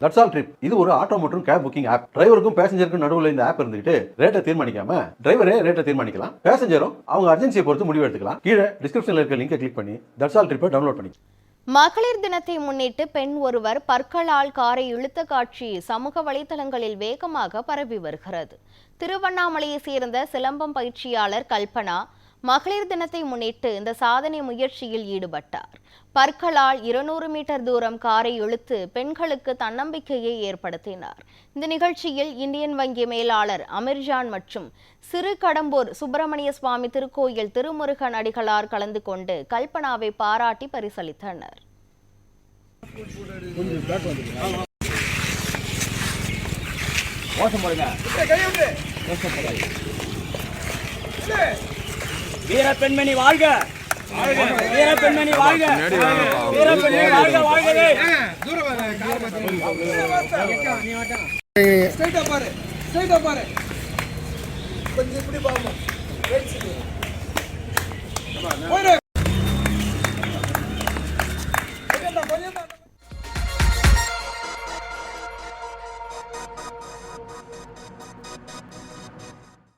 That's all trip. இது ஒரு auto மற்றும் கேப் புக்கிங் ஆப். டிரைவருக்கும் பேசஞ்சருக்கும் நடுவில் இந்த ஆப் இருந்துட்டு ரேட்டை தீர்மானிக்காம டிரைவரே ரேட்டை தீர்மானிக்கலாம். பேசஞ்சரும் அவங்க அர்ஜென்சியை பொறுத்து முடிவு எடுத்துக்கலாம். கீழே டிஸ்கிரிப்ஷன்ல இருக்க லிங்கை கிளிக் பண்ணி தட்ஸ் ஆல் ட்ரிப்பை டவுன்லோட் பண்ணி. மகளிர் தினத்தை முன்னிட்டு பெண் ஒருவர் பற்களால் காரை இழுத்த காட்சி சமூக வலைதளங்களில் வேகமாக பரவி வருகிறது. திருவண்ணாமலையை சேர்ந்த சிலம்பம் பயிற்சியாளர் கல்பனா மகளிர் தினத்தை முன்னிட்டு இந்த சாதனை முயற்சியில் ஈடுபட்டார். பற்களால் 200 மீட்டர் தூரம் காரை இழுத்து பெண்களுக்கு தன்னம்பிக்கையை ஏற்படுத்தினார். இந்த நிகழ்ச்சியில் இந்தியன் வங்கி மேலாளர் அமீர்ஜான் மற்றும் சிறு கடம்பூர் சுப்பிரமணிய சுவாமி திருக்கோயில் திருமுருகன் அடிகளார் கலந்து கொண்டு கல்பனாவை பாராட்டி பரிசளித்தனர். வீர பெண்மணி வாழ்க, வீர பெண்மணி வாழ்க, வீர பெண்மணி வாழ்க, வாழ்கவே. ஸ்ட்ரைட்டா பாரு, ஸ்ட்ரைட்டா பாரு, கொஞ்சம் இப்படி பாருங்க.